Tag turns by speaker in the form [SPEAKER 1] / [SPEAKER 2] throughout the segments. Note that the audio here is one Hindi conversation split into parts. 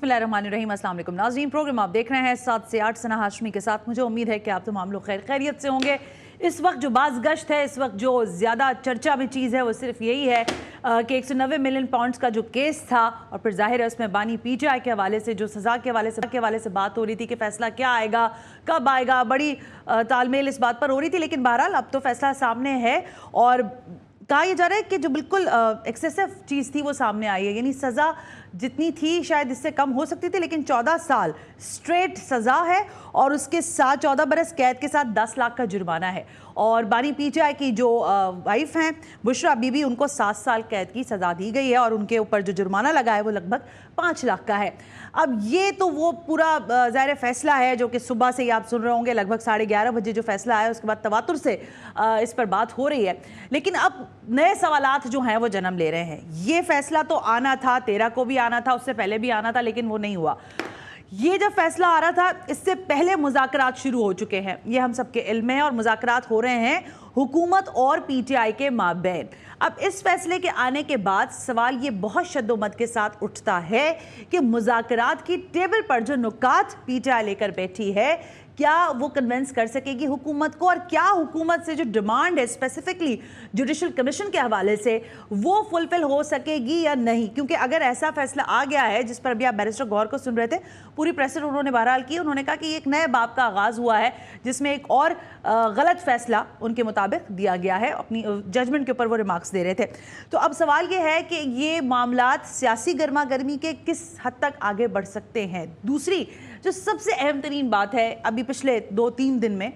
[SPEAKER 1] बिस्मिल्लाहिर्रहमानिर्रहीम। अस्सलाम वालेकुम नाज़रीन, प्रोग्राम आप देख रहे हैं 7 से 8 सना हाशमी के साथ। मुझे उम्मीद है कि आप तमाम लोग खैर खैरियत से होंगे। इस वक्त जो बाज़ गश्त है, इस वक्त जो ज़्यादा चर्चा में चीज़ है वो सिर्फ यही है कि 190 मिलियन पाउंड्स का जो केस था और फिर जाहिर है उसमें बानी पीटीआई के हवाले से जो सज़ा के हवाले से बात हो रही थी कि फ़ैसला क्या आएगा, कब आएगा, बड़ी तालमेल इस बात पर हो रही थी। लेकिन बहरहाल अब तो फ़ैसला सामने है और कहा यह जा रहा है कि जो बिल्कुल एक्सेसिव चीज़ थी वो सामने आई है। यानी सज़ा जितनी थी शायद इससे कम हो सकती थी, लेकिन 14 साल स्ट्रेट सज़ा है और उसके साथ 14 बरस कैद के साथ 10 लाख का जुर्माना है। और बानी पीटीआई की जो वाइफ हैं बुशरा बीबी, उनको 7 साल कैद की सज़ा दी गई है और उनके ऊपर जो जुर्माना लगा है वो लगभग 5 लाख का है। अब ये तो वो पूरा ज़ाहिर फैसला है जो कि सुबह से ही आप सुन रहे होंगे, लगभग 11:30 बजे जो फैसला आया उसके बाद तवातुर से इस पर बात हो रही है। लेकिन अब नए सवालात जो हैं वो जन्म ले रहे हैं। ये फैसला तो आना था, 13 को भी आना था, उससे पहले भी आना था, लेकिन वो नहीं हुआ। ये जब फैसला आ रहा था इससे पहले मुज़ाकरात शुरू हो चुके हैं, ये हम सबके इल्म में है, और मुज़ाकरात हो रहे हैं हुकूमत और पीटीआई के माबैन। अब इस फैसले के आने के बाद सवाल ये बहुत शद्दोमत के साथ उठता है कि मुज़ाकरात की टेबल पर जो नुकात पीटीआई लेकर बैठी है, क्या वो कन्विंस कर सकेगी हुकूमत को, और क्या हुकूमत से जो डिमांड है स्पेसिफिकली जुडिशल कमीशन के हवाले से वो फुलफिल हो सकेगी या नहीं। क्योंकि अगर ऐसा फैसला आ गया है, जिस पर अभी आप बैरिस्टर गौर को सुन रहे थे, पूरी प्रेस उन्होंने बहरहाल की, उन्होंने कहा कि एक नए बाब का आगाज़ हुआ है जिसमें एक और गलत फैसला उनके मुताबिक दिया गया है। अपनी जजमेंट के ऊपर वो रिमार्क्स दे रहे थे। तो अब सवाल ये है कि ये मामलात सियासी गर्मा गर्मी के किस हद तक आगे बढ़ सकते हैं। दूसरी जो सबसे अहम तरीन बात है अभी पिछले 2-3 दिन में,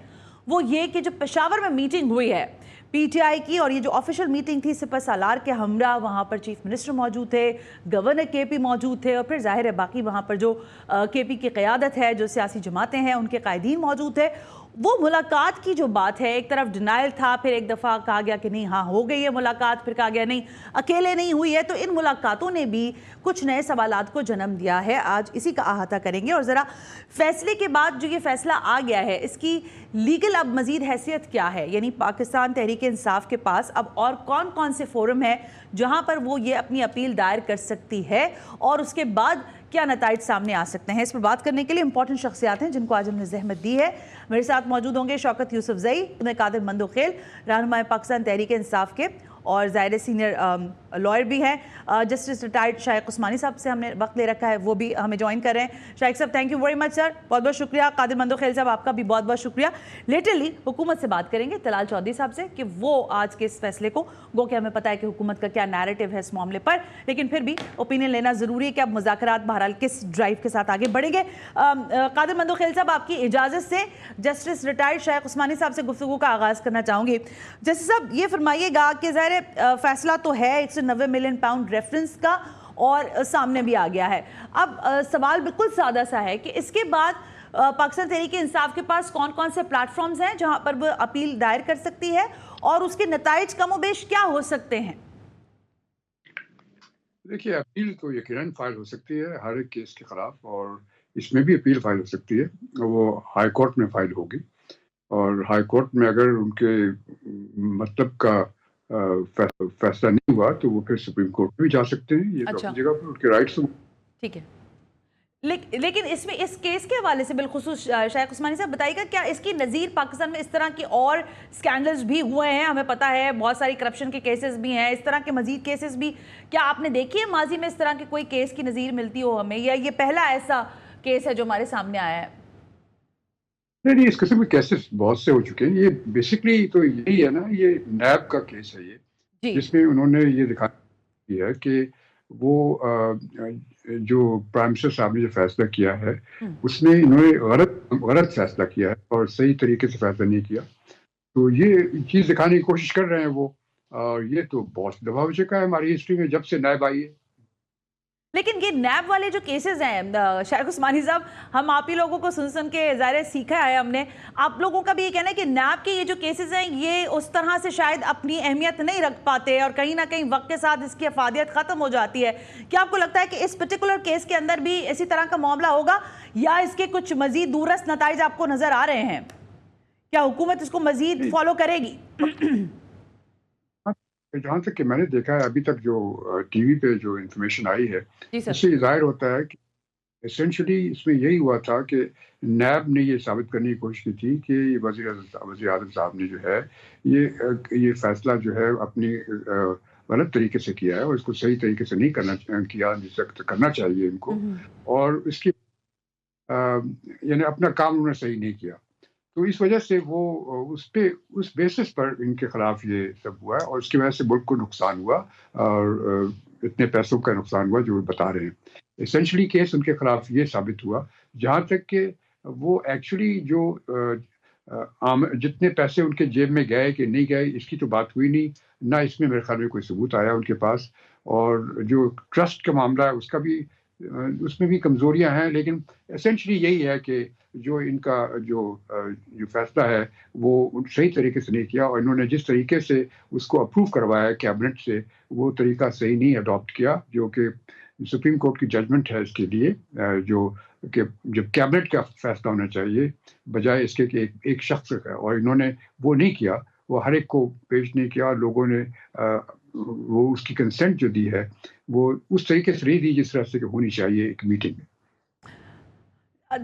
[SPEAKER 1] वो ये कि जो पेशावर में मीटिंग हुई है पीटीआई की, और ये जो ऑफिशियल मीटिंग थी सिपह सालार के हमरा, वहाँ पर चीफ मिनिस्टर मौजूद थे, गवर्नर केपी मौजूद थे, और फिर जाहिर है बाकी वहाँ पर जो केपी की क़यादत है, जो सियासी जमातें हैं, उनके कायदीन मौजूद थे। वो मुलाकात की जो बात है, एक तरफ डिनाइल था, फिर एक दफ़ा कहा गया कि नहीं हाँ हो गई है मुलाकात, फिर कहा गया नहीं अकेले नहीं हुई है। तो इन मुलाकातों ने भी कुछ नए सवालात को जन्म दिया है। आज इसी का अहाता करेंगे और ज़रा फैसले के बाद जो ये फैसला आ गया है इसकी लीगल अब मज़ीद हैसियत क्या है। यानी पाकिस्तान तहरीक इंसाफ के पास अब और कौन कौन से फोरम है जहाँ पर वो ये अपनी अपील दायर कर सकती है, और उसके बाद क्या नताइज सामने आ सकते हैं। इस पर बात करने के लिए इंपॉर्टेंट शख्सियात हैं जिनको आज हमने जहमत दी है। मेरे साथ मौजूद होंगे शौकत यूसुफजई, कादिर मंदोखेल, रहनुमाए पाकिस्तान तहरीक इंसाफ के, और ज़ाहिर सीनियर लॉयर भी हैं, जस्टिस रिटायर्ड शाइख उस्मानी साहब से हमने वक्त ले रखा है, वो भी हमें ज्वाइन कर रहे हैं। शाइख साहब thank you very much sir, बहुत बहुत शुक्रिया। कादिर मंदोखेल साहब आपका भी बहुत बहुत शुक्रिया। लेटरली हुकूमत से बात करेंगे तलाल चौधरी साहब से कि वो आज के इस फैसले को, गो कि हमें पता है कि हुकूमत का क्या नैरेटिव है इस मामले पर, लेकिन फिर भी ओपिनियन लेना ज़रूरी है कि अब मुज़ाकरात बहरहाल किस ड्राइव के साथ आगे बढ़ेंगे। कादिर मंदोखेल साहब आपकी इजाज़त से जस्टिस रिटायर्ड शाइख उस्मानी साहब से गुफ्तगू का आगाज़ करना चाहूँगी। जस्टिस साहब ये फरमाइएगा कि ज़ाहिर फैसला तो है 190 मिलियन पाउंड रेफरेंस का और सामने भी आ गया है। अब सवाल बिल्कुल सादा सा है कि इसके बाद पाकिस्तान तहरीक इंसाफ के पास कौन कौन से प्लेटफॉर्म्स हैं जहां पर वो अपील दायर कर सकती है, और उसके नताइज कमोबेश क्या हो सकते हैं।
[SPEAKER 2] देखिए, अपील तो यकीनन फाइल हो सकती है हर एक केस के खिलाफ, और इसमें भी अपील फाइल हो सकती है। वो हाई कोर्ट में फाइल होगी, और हाई कोर्ट में अगर उनके मतलब का फैसला नहीं हुआ तो वो फिर सुप्रीम कोर्ट में भी जा सकते हैं। ये तो
[SPEAKER 1] अच्छा,
[SPEAKER 2] अपनी जगह पर उनके राइट्स।
[SPEAKER 1] ठीक है। लेकिन इसमें इस केस के हवाले से बिलखुसूस शाइख उस्मानी साहब बताइएगा, क्या इसकी नज़ीर पाकिस्तान में इस तरह के और स्कैंडल्स भी हुए हैं? हमें पता है बहुत सारी करप्शन के केसेस भी हैं, इस तरह के मजीद केसेस भी क्या आपने देखी है माजी में, इस तरह के कोई केस की नज़ीर मिलती हो हमें, या ये पहला ऐसा केस है जो हमारे सामने आया है?
[SPEAKER 2] नहीं, इस किस्म के केसेस बहुत से हो चुके हैं। ये बेसिकली तो यही है ना, ये नैब का केस है ये,
[SPEAKER 1] जी।
[SPEAKER 2] जिसमें उन्होंने ये दिखाया है कि वो जो प्राइम मिनिस्टर साहब ने जो फैसला किया है उसमें इन्होंने गलत फैसला किया है और सही तरीके से फैसला नहीं किया। तो ये चीज़ दिखाने की कोशिश कर रहे हैं वो। ये तो बहुत दफा हो चुका है हमारी हिस्ट्री में जब से नैब आई है।
[SPEAKER 1] लेकिन ये नैब वाले जो केसेस हैं शाइख उस्मानी साहब, हम आप ही लोगों को सुन सुन के ज़ाहिर सीखा है हमने, आप लोगों का भी ये कहना है कि नैब के ये जो केसेस हैं ये उस तरह से शायद अपनी अहमियत नहीं रख पाते और कहीं ना कहीं वक्त के साथ इसकी अफादियत ख़त्म हो जाती है। क्या आपको लगता है कि इस पर्टिकुलर केस के अंदर भी इसी तरह का मामला होगा, या इसके कुछ मजीद दूरस्थ नताइज आपको नज़र आ रहे हैं? क्या हुकूमत इसको मजीद फॉलो करेगी?
[SPEAKER 2] जहाँ तक कि मैंने देखा है अभी तक जो टीवी पे जो इंफॉर्मेशन आई है,
[SPEAKER 1] जी सर।
[SPEAKER 2] इससे ये जाहिर होता है कि एसेंशियली इसमें यही हुआ था कि नैब ने ये साबित करने की कोशिश की थी कि वज़ीर आज़म साहब ने जो है ये फैसला जो है अपनी गलत तरीके से किया है और इसको सही तरीके से नहीं किया जिस वक्त करना चाहिए इनको, और इसकी यानी अपना काम उन्होंने सही नहीं किया। तो इस वजह से वो उस बेसिस पर इनके खिलाफ ये सब हुआ है और उसकी वजह से मुल्क को नुकसान हुआ और इतने पैसों का नुकसान हुआ जो वो बता रहे हैं। एसेंशियली केस उनके खिलाफ ये साबित हुआ, जहाँ तक कि वो एक्चुअली जो आम जितने पैसे उनके जेब में गए कि नहीं गए इसकी तो बात हुई नहीं, ना इसमें मेरे ख्याल में कोई सबूत आया उनके पास। और जो ट्रस्ट का मामला है उसका भी उसमें भी कमज़ोरियाँ हैं, लेकिन एसेंशियली यही है कि जो इनका जो फैसला है वो सही तरीके से नहीं किया और इन्होंने जिस तरीके से उसको अप्रूव करवाया कैबिनेट से वो तरीका सही नहीं अडॉप्ट किया, जो कि सुप्रीम कोर्ट की जजमेंट है इसके लिए, जो कि जब कैबिनेट का फैसला होना चाहिए बजाय इसके कि एक शख्स का, और इन्होंने वो नहीं किया, वो हर एक को पेश नहीं किया। लोगों ने वो उसकी कंसेंट जो दी है वो उस तरीके से नहीं दी जिस तरह से होनी चाहिए एक मीटिंग में।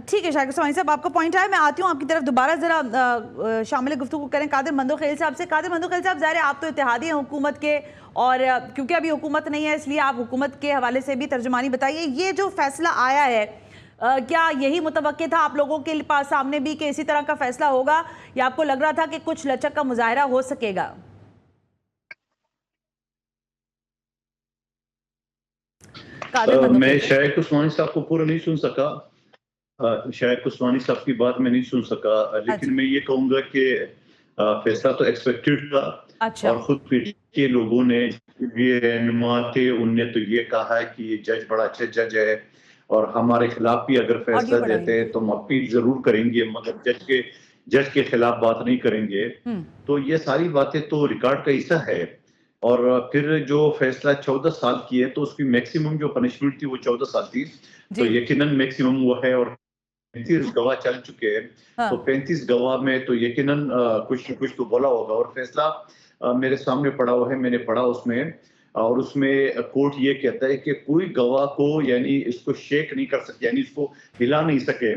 [SPEAKER 1] ठीक है शायद उस्मानी साहब, आपका पॉइंट है। मैं आती हूँ आपकी तरफ दोबारा, जरा शामिल गुफ्तगू करें कादिर मंदोखेल साहब से। कादिर मंदोखेल साहब, ज़ाहिर है आप तो इत्तेहादी हैं हुकूमत के, और क्योंकि अभी हुकूमत नहीं है इसलिए आप हुकूमत के हवाले से भी तर्जुमानी बताइए। ये जो फैसला आया है क्या यही मुतवक्के था आप लोगों के पास सामने भी कि इसी तरह का फैसला होगा, या आपको लग रहा था कि कुछ लचक का मुजाहरा हो सकेगा?
[SPEAKER 3] मैं शायद उस्मानी साहब को पूरा नहीं सुन सका, शायद उस्मानी साहब की बात में नहीं सुन सका, लेकिन मैं ये कहूंगा कि फैसला तो एक्सपेक्टेड था।
[SPEAKER 1] अच्छा।
[SPEAKER 3] और खुद पीटीआई के लोगों ने ये रहनुमा थे, उनने तो ये कहा है कि ये जज बड़ा अच्छा जज है और हमारे खिलाफ भी अगर फैसला देते हैं तो हम अपील जरूर करेंगे, मगर जज के खिलाफ बात नहीं करेंगे। तो ये सारी बातें तो रिकॉर्ड का हिस्सा है। और फिर जो फैसला 14 साल की है तो उसकी मैक्सिमम जो पनिशमेंट थी वो 14 साल थी, तो यकीनन मैक्सिमम वो है। और 35 गवाह चल चुके हैं, तो 35 गवाह में तो यकीनन कुछ न कुछ तो बोला होगा। और फैसला मेरे सामने पड़ा हुआ है, मैंने पढ़ा उसमें, और उसमें कोर्ट ये कहता है कि कोई गवाह को यानी इसको शेक नहीं कर सके, यानी इसको हिला नहीं सके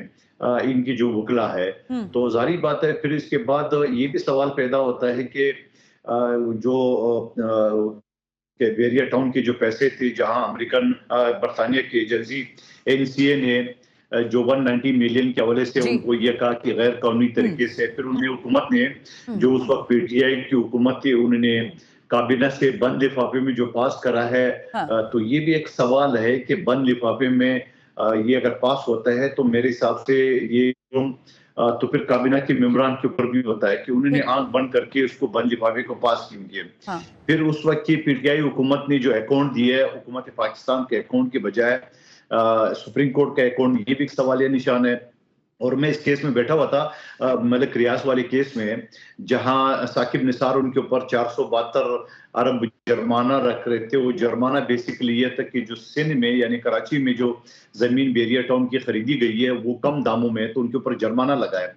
[SPEAKER 3] इनकी जो वकला है। तो जाहिर बात है फिर इसके बाद ये भी सवाल पैदा होता है कि जो वेरिया टाउन के जो पैसे थे, जहां अमेरिकन बरतानिया की एजेंसी एनसीए ने जो 190 मिलियन के हवाले से उनको ये कहा कि गैर कानूनी तरीके से, फिर उन्हें हुकूमत ने जो उस वक्त पीटीआई की हुकूमत थी उन्होंने काबीना से बंद लिफाफे में जो पास करा है। तो ये भी एक सवाल है कि बंद लिफाफे में ये अगर पास होता है तो मेरे हिसाब से ये तो फिर काबीना के मेंबरान के ऊपर भी होता है कि उन्होंने आंख बंद करके उसको बंद लिफाफे को पास क्यों किए। फिर उस वक्त की पीटीआई हुकूमत ने जो अकाउंट दिए हुकूमत पाकिस्तान के अकाउंट के बजाय सुप्रीम कोर्ट का अकाउंट, ये भी एक सवालिया निशान है। और मैं इस केस में बैठा हुआ था मलिक रियाज वाले केस में, जहां साकिब निसार उनके ऊपर 472 अरब जुर्माना रख रहे थे। वो जुर्माना बेसिकली ये था कि जो सिंध में यानी कराची में जो जमीन बेरिया टाउन की खरीदी गई है वो कम दामों में, तो उनके ऊपर जुर्माना लगाया।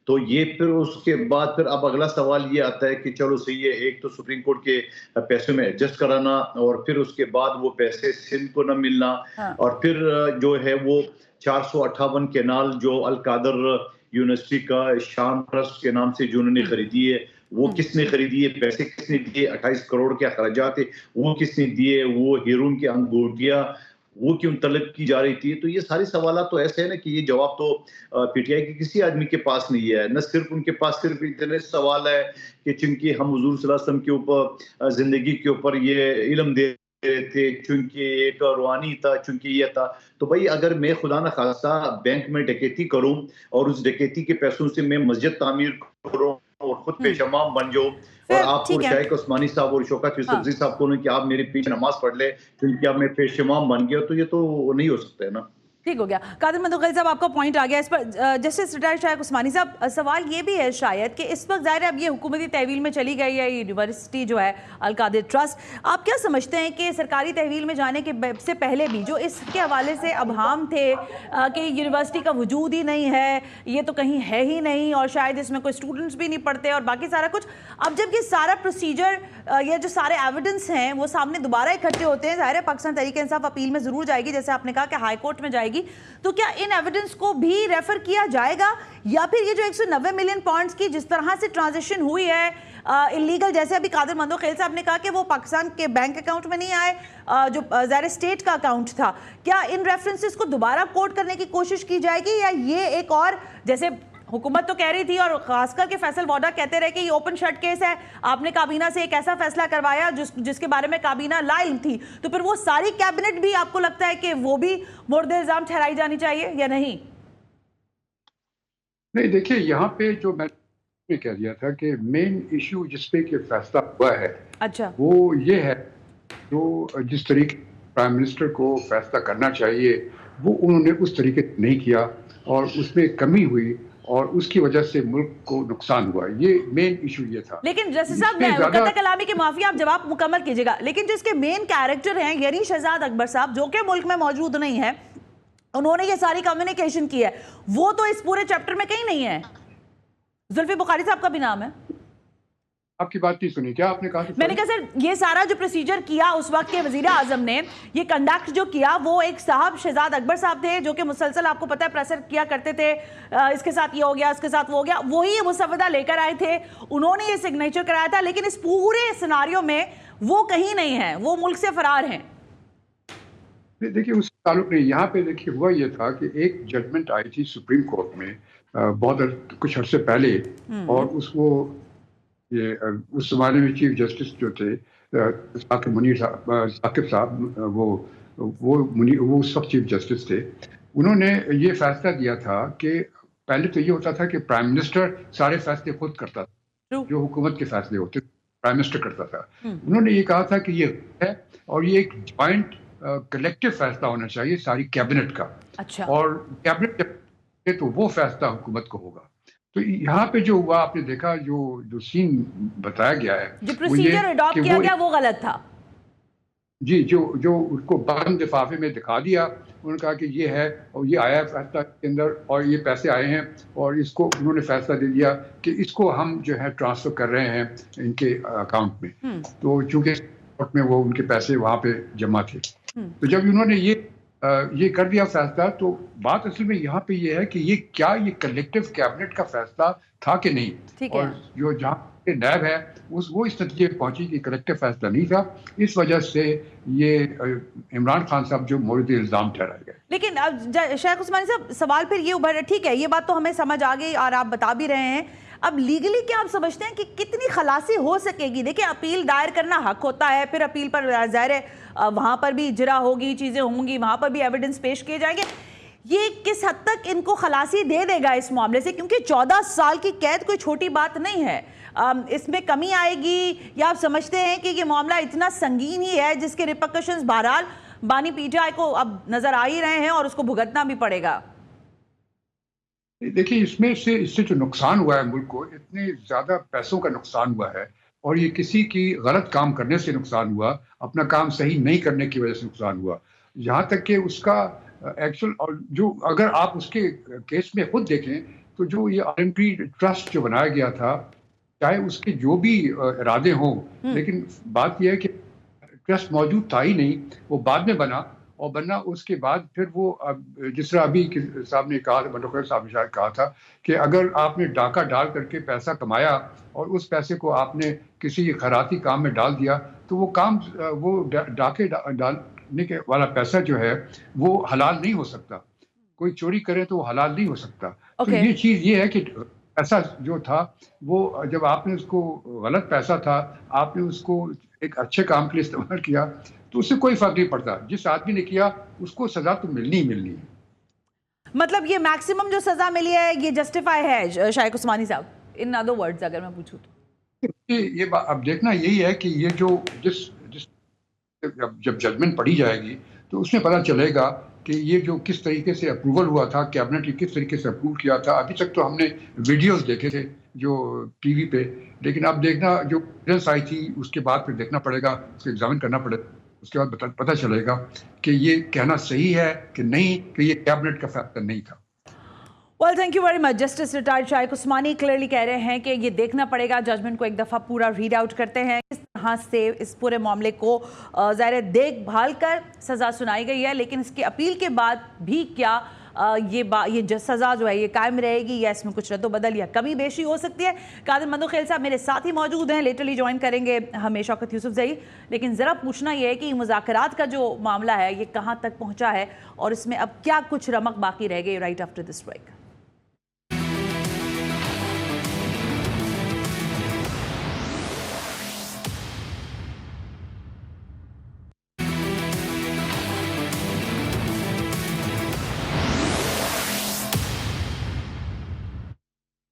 [SPEAKER 3] तो ये फिर उसके बाद फिर अब अगला सवाल ये आता है कि चलो सही है, एक तो सुप्रीम कोर्ट के पैसों में एडजस्ट कराना और फिर उसके बाद वो पैसे सिंध को न मिलना। और फिर जो है वो 458 केनाल जो अल कादर यूनिवर्सिटी का शाम ट्रस्ट के नाम से जो उन्होंने खरीदी है, वो किसने खरीदी है, पैसे किसने दिए, 28 करोड़ के अखराजात थे वो किसने दिए, वो हीरोइन की अंगूठियां वो क्यों तलब की जा रही थी। तो ये सारे सवाल तो ऐसे है ना कि ये जवाब तो पीटीआई के किसी आदमी के पास नहीं है। न सिर्फ उनके पास सिर्फ इतने सवाल है कि चूंकि हम हुजूर सल्लल्लाहु अलैहि वसल्लम के ऊपर जिंदगी के ऊपर ये इल्म दे थे, चूंकि एक रूहानी था, चूंकि ये था। तो भाई अगर मैं खुदा न खास्ता बैंक में डकैती करूं और उस डकैती के पैसों से मैं मस्जिद तामीर करूं और खुद पेशमाम बन जाऊं और आपको शायद उस्मानी साहब और शौकत यूसुफजी साहब को कि आप मेरे पीछे नमाज पढ़ ले क्योंकि अब मैं पेशमाम बन गया, तो ये तो नहीं हो सकता है ना।
[SPEAKER 1] ठीक हो गया। कादिर मंदोखेल साहब, आपका पॉइंट आ गया इस पर। जस्टिस रिटायर्ड शायद उस्मानी साहब, सवाल ये भी है शायद कि इस वक्त ज़ाहिर है अब ये हुकूमती तहवील में चली गई है यूनिवर्सिटी जो है अल कादिर ट्रस्ट। आप क्या समझते हैं कि सरकारी तहवील में जाने के से पहले भी जो इसके हवाले से अबहाम थे कि यूनिवर्सिटी का वजूद ही नहीं है, ये तो कहीं है ही नहीं और शायद इसमें कोई स्टूडेंट्स भी नहीं पढ़ते और बाकी सारा कुछ, अब जब ये सारा प्रोसीजर ये जो सारे एविडेंस हैं वो सामने दोबारा इकट्ठे होते हैं, ज़ाहिर है पाकिस्तान तहरीक इंसाफ अपील में ज़रूर जाएगी, जैसे आपने कहा कि हाई कोर्ट में जाएगी, जाएगी, तो क्या इन एविडेंस को भी रेफर किया जाएगा, या फिर ये जो 190 मिलियन पाउंड्स की जिस तरह से ट्रांजेक्शन हुई है इलीगल, जैसे अभी कादिर मंदोखेल साहब ने कहा कि वो पाकिस्तान के बैंक अकाउंट में नहीं आए, जो ज़ाहिर स्टेट का अकाउंट था, क्या इन रेफरेंसेस को दोबारा कोट करने की कोशिश की जाएगी, या ये एक और, जैसे हुकूमत तो कह रही थी और खासकर के फैसल वोडा कहते रहे कि ये ओपन शट केस है, आपने काबीना से एक ऐसा फैसला करवाया जिसके बारे में काबीना लाइल थी, तो फिर वो सारी कैबिनेट भी आपको लगता है कि वो भी मोर्द इल्जाम ठहराई जानी चाहिए या नहीं?
[SPEAKER 2] नहीं, देखिए यहाँ पे जो मैंने कह दिया था कि मेन इशू जिसपे कि फैसला हुआ है,
[SPEAKER 1] अच्छा,
[SPEAKER 2] वो ये है जो जिस तरीके प्राइम मिनिस्टर को फैसला करना चाहिए वो उन्होंने उस तरीके से नहीं किया और उसमें कमी हुई और उसकी वजह से मुल्क को नुकसान हुआ। ये मेन इशू ये था।
[SPEAKER 1] लेकिन जैसे साहब कतई कलामी की माफी, आप जवाब मुकम्मल कीजिएगा, लेकिन जो इसके मेन कैरेक्टर हैं यानी शहजाद अकबर साहब, जो कि मुल्क में मौजूद नहीं है, उन्होंने ये सारी कम्युनिकेशन की है, वो तो इस पूरे चैप्टर में कहीं नहीं है। जुल्फी बुखारी साहब का भी नाम है।
[SPEAKER 2] आपकी बात नहीं सुनी क्या? आपने कहा?
[SPEAKER 1] मैंने कहा सर ये सारा जो प्रोसीजर किया उस वक्त के वजीर आजम ने, ये कंडक्ट जो किया, वो एक साहब शहजाद अकबर साहब थे जो कि मुसलसल आपको पता है प्रेशर किया करते थे, इसके साथ ये हो गया, इसके साथ वो हो गया, वही ये मुसवदा लेकर आए थे, उन्होंने ये सिग्नेचर कराया था, लेकिन इस पूरे सिनारियो में वो कहीं नहीं है, वो मुल्क से फरार हैं।
[SPEAKER 2] देखिए उससे ताल्लुक नहीं। यहाँ पे देखिए हुआ ये था कि एक जजमेंट आई थी सुप्रीम कोर्ट में बहुत कुछ अर्से पहले, और उसको ये उस जमाने में चीफ जस्टिस जो थे साकिब साहब, वो उस वक्त चीफ जस्टिस थे, उन्होंने ये फैसला दिया था कि पहले तो ये होता था कि प्राइम मिनिस्टर सारे फैसले खुद करता था, जो हुकूमत के फैसले होते प्राइम मिनिस्टर करता था। उन्होंने ये कहा था कि ये है और ये एक ज्वाइंट कलेक्टिव फैसला होना चाहिए सारी कैबिनेट का।
[SPEAKER 1] अच्छा।
[SPEAKER 2] और कैबिनेट तो वो फैसला हुकूमत को होगा। तो यहाँ पे जो हुआ आपने देखा, जो सीन बताया गया है,
[SPEAKER 1] जो प्रोसीजर अडॉप्ट किया गया वो गलत था।
[SPEAKER 2] जी, जो उसको बंद लिफाफे में दिखा दिया, उन्होंने कहा कि ये है और ये आया है फैसला के अंदर और ये पैसे आए हैं, और इसको उन्होंने फैसला दे दिया कि इसको हम जो है ट्रांसफर कर रहे हैं इनके अकाउंट में। तो चूंकि कोर्ट में वो उनके पैसे वहाँ पे जमा थे, तो जब उन्होंने ये कर दिया फैसला, तो बात असल में यहाँ पे ये है कि ये कलेक्टिव कैबिनेट का फैसला था कि नहीं, और जो जहाँ नैब है वो इस नतीजे पे पहुंची कि कलेक्टिव फैसला नहीं था। इस वजह से ये इमरान खान साहब जो मोर्द इल्जाम ठहराए गए।
[SPEAKER 1] लेकिन अब शेख उस्मानी साहब सवाल फिर ये उभर, ठीक है ये बात तो हमें समझ आ गई और आप बता भी रहे हैं, अब लीगली क्या आप समझते हैं कि कितनी खलासी हो सकेगी? देखिए अपील दायर करना हक होता है, फिर अपील पर ज़ाहिर है वहाँ पर भी इजरा होगी, चीज़ें होंगी, वहाँ पर भी एविडेंस पेश किए जाएंगे। ये किस हद तक इनको खलासी दे देगा इस मामले से, क्योंकि 14 साल की कैद कोई छोटी बात नहीं है, इसमें कमी आएगी, या आप समझते हैं कि ये मामला इतना संगीन ही है जिसके रिपरकशंस बहरहाल बानी पीटीआई को अब नजर आ ही रहे हैं और उसको भुगतना भी पड़ेगा?
[SPEAKER 2] देखिए इससे जो नुकसान हुआ है मुल्क को, इतने ज्यादा पैसों का नुकसान हुआ है, और ये किसी की गलत काम करने से नुकसान हुआ, अपना काम सही नहीं करने की वजह से नुकसान हुआ, यहाँ तक कि उसका एक्चुअल, और जो अगर आप उसके केस में खुद देखें तो जो ये आरएमपी ट्रस्ट जो बनाया गया था, चाहे उसके जो भी इरादे हों, लेकिन बात यह है कि ट्रस्ट मौजूद था ही नहीं, वो बाद में बना, और बनना उसके बाद फिर वो जिस तरह अभी साहब ने कहा, मंडोखेल साहब ने शायद कहा था कि अगर आपने डाका डाल करके पैसा कमाया और उस पैसे को आपने किसी खैराती काम में डाल दिया, तो वो काम वो डाके डालने के वाला पैसा जो है वो हलाल नहीं हो सकता। कोई चोरी करे तो वो हलाल नहीं हो सकता। तो ये चीज़ ये है कि पैसा जो था वो जब आपने उसको गलत पैसा था, आपने उसको एक अच्छे काम के लिए इस्तेमाल किया, तो उससे कोई फर्क नहीं पड़ता, जिस आदमी ने किया उसको सजा तो मिलनी ही मिलनी है।
[SPEAKER 1] मतलब ये मैक्सिमम जो सजा मिली है ये जस्टिफाई है शाइख उस्मानी साहब, इन अदर वर्ड्स अगर मैं पूछूं तो?
[SPEAKER 2] ये अब देखना यही है कि ये जो जब जजमेंट पढ़ी जाएगी तो उसमें पता चलेगा कि ये जो किस तरीके से अप्रूवल हुआ था, कैबिनेट ने किस तरीके से अप्रूव किया था। अभी तक तो हमने वीडियोस देखे थे जो टीवी पे, लेकिन अब देखना जो एविडेंस आई थी उसके बाद फिर देखना पड़ेगा, उसको एग्जामिन करना पड़ेगा, उसके बाद पता चलेगा कि ये कहना सही है कि नहीं, कि ये कैबिनेट का फैसला नहीं था।
[SPEAKER 1] Well thank you very much. Justice retired Shaikh Usmani clearly कह रहे हैं कि ये देखना पड़ेगा, जजमेंट को एक दफ़ा पूरा रीड आउट करते हैं किस तरह से इस पूरे मामले को ज़ाहिर देखभाल कर सज़ा सुनाई गई है, लेकिन इसकी अपील के बाद भी क्या ये सज़ा जो है ये कायम रहेगी या इसमें कुछ रद्दोबदल या कमी बेशी हो सकती है। कादिर मंदोखेल साहब मेरे साथ ही मौजूद हैं, लेटरली ज्वाइन करेंगे हमें शौकत यूसुफजई। लेकिन ज़रा पूछना यह है कि मुज़ाकरात का जो मामला है ये कहाँ तक पहुँचा है और इसमें अब क्या कुछ रमक बाकी रह गई right after this break.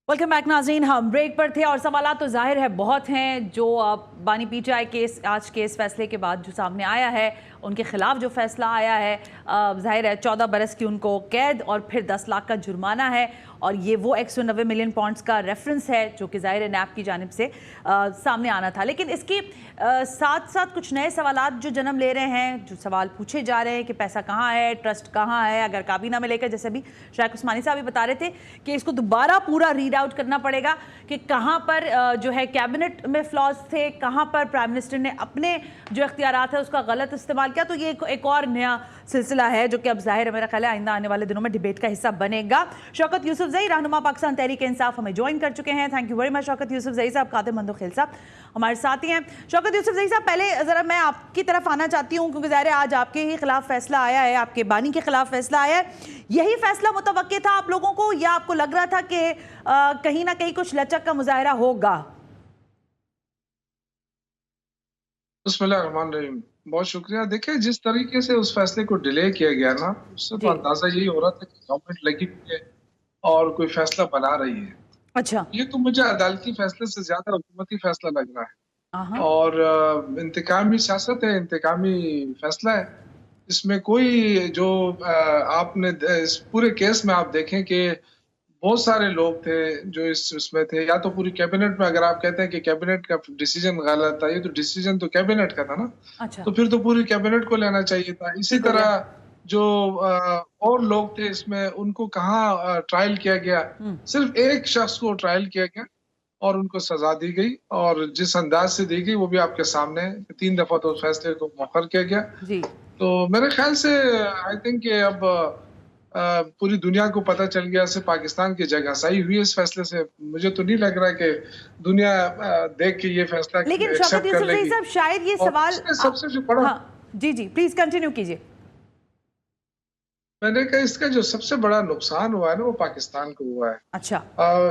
[SPEAKER 1] Welcome back नाज़रीन, हम ब्रेक पर थे और सवाल तो जाहिर है बहुत हैं जो बानी पीटीआई केस आज के इस फैसले के बाद जो सामने आया है, उनके खिलाफ जो फैसला आया है, जाहिर है 14 बरस की उनको कैद और फिर 10 लाख का जुर्माना है और ये वो 190 मिलियन पाउंड्स का रेफरेंस है जो कि जाहिर है नैब की जानिब से सामने आना था। लेकिन इसके साथ साथ कुछ नए सवालात जो जन्म ले रहे हैं, जो सवाल पूछे जा रहे हैं कि पैसा कहाँ है, ट्रस्ट कहाँ है, अगर काबीना में लेकर जैसे भी शाइक उस्मानी साहब भी बता रहे थे कि इसको दोबारा पूरा रीड आउट करना पड़ेगा कि कहाँ पर जो है कैबिनेट में फ्लॉज थे, कहाँ पर प्राइम मिनिस्टर ने अपने जो इख्तियारात है उसका गलत इस्तेमाल किया। तो ये एक और नया सिलसिला है जो कि अब जाहिर है मेरा ख्याल है आइंदा आने वाले दिनों में डिबेट का हिस्सा बनेगा। शौकत यूसुफजई रहनुमा पाकिस्तान तहरीक इंसाफ हमें ज्वाइन कर चुके हैं। Thank you very much Shaukat Yousafzai साहब। कादिर मंदोखेल साहब हमारे साथ ही हैं। शौकत यूसुफजई साहब, पहले ज़रा मैं आपकी तरफ आना चाहती हूँ क्योंकि ज़ाहिर है आज आपके ही खिलाफ फैसला आया है, आपके बानी के खिलाफ फैसला आया है। यही फैसला मुतवक्के था आप लोगों को या आपको लग रहा था कि कहीं ना कहीं कुछ लचक का मुजाहरा होगा?
[SPEAKER 4] बिस्मिल्लाहिर्रहमानिर्रहीम, बहुत शुक्रिया। देखिए, जिस तरीके से उस फैसले को डिले किया गया ना, उससे तो अंदाजा यही हो रहा था कि गवर्नमेंट लगी हुई है और कोई फैसला बना रही है।
[SPEAKER 1] अच्छा,
[SPEAKER 4] ये तो मुझे अदालती फैसले से ज्यादा हुकूमती फैसला लग रहा है और इंतकामी सियासत है, इंतकामी फैसला है। इसमें कोई जो आपने इस पूरे केस में आप देखें कि बहुत सारे लोग थे जो इसमें थे, या तो पूरी कैबिनेट में, अगर आप कहते हैं कि कैबिनेट का डिसीजन गलत था, ये तो डिसीजन तो कैबिनेट का था ना।
[SPEAKER 1] अच्छा।
[SPEAKER 4] तो फिर तो पूरी कैबिनेट को लेना चाहिए था। इसी तरह जो और लोग थे इसमें, उनको कहाँ ट्रायल किया गया? सिर्फ एक शख्स को ट्रायल किया गया और उनको सजा दी गई और जिस अंदाज से दी गई वो भी आपके सामने, 3 दफा तो फैसले को मुअख्खर किया गया जी। तो मेरे ख्याल से आई थिंक अब पूरी दुनिया को पता चल गया, से पाकिस्तान की जगह सही हुई इस फैसले से। मुझे तो नहीं लग रहा है कि दुनिया देख के ये फैसला
[SPEAKER 1] लेकिन शौकत यूसुफजई साहब, शायद ये सवाल
[SPEAKER 4] सबसे जो बड़ा
[SPEAKER 1] जी प्लीज कंटिन्यू कीजिए।
[SPEAKER 4] मैंने कहा इसका जो सबसे बड़ा नुकसान हुआ है ना वो पाकिस्तान को हुआ है।
[SPEAKER 1] अच्छा,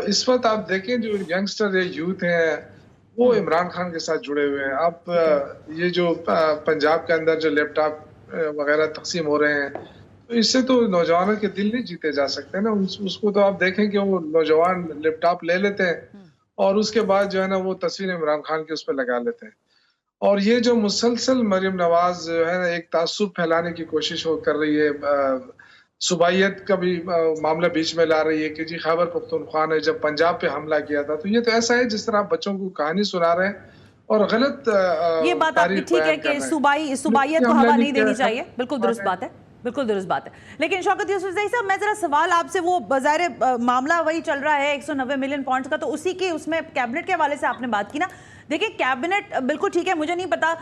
[SPEAKER 4] इस वक्त आप देखें जो यंगस्टर यूथ है वो इमरान खान के साथ जुड़े हुए हैं। आप ये जो पंजाब के अंदर जो लैपटॉप वगैरह तकसीम हो रहे हैं, तो इससे तो नौजवानों के दिल नहीं जीते जा सकते ना। उसको तो आप देखें कि वो नौजवान लैपटॉप ले लेते हैं और उसके बाद जो है ना वो तस्वीर इमरान खान की उस पर लगा लेते हैं। और ये जो मुसलसल मरियम नवाज जो है ना एक तासुब फैलाने की कोशिश कर रही है, सुबाइयत का भी मामला बीच में ला रही है कि जी खैबर पख्तूनख्वा ने जब पंजाब पे हमला किया था। तो ये तो ऐसा है जिस तरह आप बच्चों को कहानी सुना रहे हैं और गलत
[SPEAKER 1] ये बात आपकी ठीक है कि सुबाइयत को हवा नहीं देनी चाहिए, बिल्कुल दुरुस्त बात है, बिल्कुल दुरुस्त बात है। लेकिन शौकत यूसुफजई साहब, मैं जरा सवाल आपसे, वो बाज़ाहिर मामला वही चल रहा है 190 मिलियन पाउंड्स का, तो उसी के उसमें कैबिनेट के हवाले से आपने बात की ना। देखिए, कैबिनेट बिल्कुल ठीक है, मुझे नहीं पता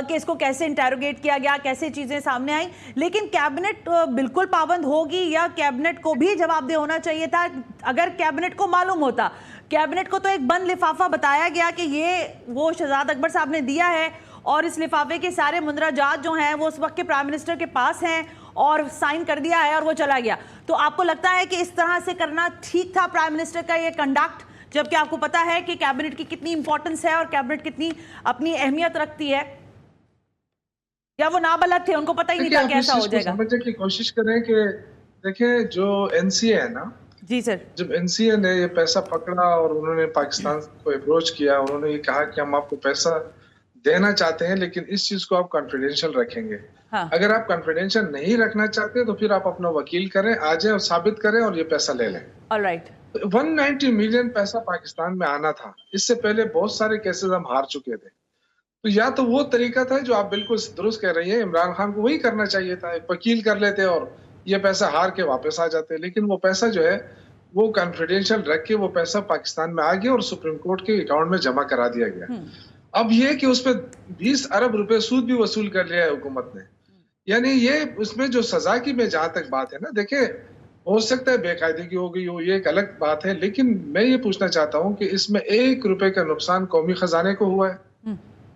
[SPEAKER 1] कि इसको कैसे इंटेरोगेट किया गया, कैसे चीज़ें सामने आई, लेकिन कैबिनेट बिल्कुल पाबंद होगी या कैबिनेट को भी जवाबदेह होना चाहिए था? अगर कैबिनेट को मालूम होता, कैबिनेट को तो एक बंद लिफाफा बताया गया कि ये वो शहजाद अकबर साहब ने दिया है और इस लिफाफे के सारे मुंदराजात जो हैं वो उस वक्त के प्राइम मिनिस्टर के पास हैं और साइन कर दिया है और वो चला गया। तो आपको लगता है कि इस तरह से करना ठीक था प्राइम मिनिस्टर का ये कंडक्ट, जबकि आपको पता है कि कैबिनेट की कितनी इंपॉर्टेंस है और कैबिनेट कितनी अपनी अहमियत रखती है? या वो नाबलद थे, उनको पता ही नहीं था कैसा हो जाएगा?
[SPEAKER 4] समझने की कोशिश करें कि देखिए जो एनसीए है ना
[SPEAKER 1] जी सर, जब
[SPEAKER 4] एनसीए ने ये पैसा पकड़ा और उन्होंने पाकिस्तान को अप्रोच किया, उन्होंने ये कहा कि हम आपको पैसा देना चाहते हैं लेकिन इस चीज को आप कॉन्फिडेंशियल रखेंगे। हाँ। अगर आप कॉन्फिडेंशियल नहीं रखना चाहते तो फिर आप अपना वकील करें, आ जाए और साबित करें और ये पैसा ले लें।
[SPEAKER 1] ऑलराइट।
[SPEAKER 4] 190 मिलियन पैसा पाकिस्तान में आना था, इससे पहले बहुत सारे केसेस हम हार चुके थे। तो या तो वो तरीका था जो आप बिल्कुल दुरुस्त कह रही है, इमरान खान को वही करना चाहिए था, एक वकील कर लेते और ये पैसा हार के वापस आ जाते। लेकिन वो पैसा जो है वो कॉन्फिडेंशियल रख के वो पैसा पाकिस्तान में आ गया और सुप्रीम कोर्ट के अकाउंट में जमा करा दिया गया। अब ये कि उसपे 20 अरब रुपए सूद भी वसूल कर लिया है हुकूमत ने। यानी ये उसमें जो सजा की में जहां तक बात है ना, देखिए हो सकता है बेकायदगी हो गई हो, ये एक अलग बात है, लेकिन मैं ये पूछना चाहता हूँ कि इसमें 1 रुपए का नुकसान कौमी खजाने को हुआ है?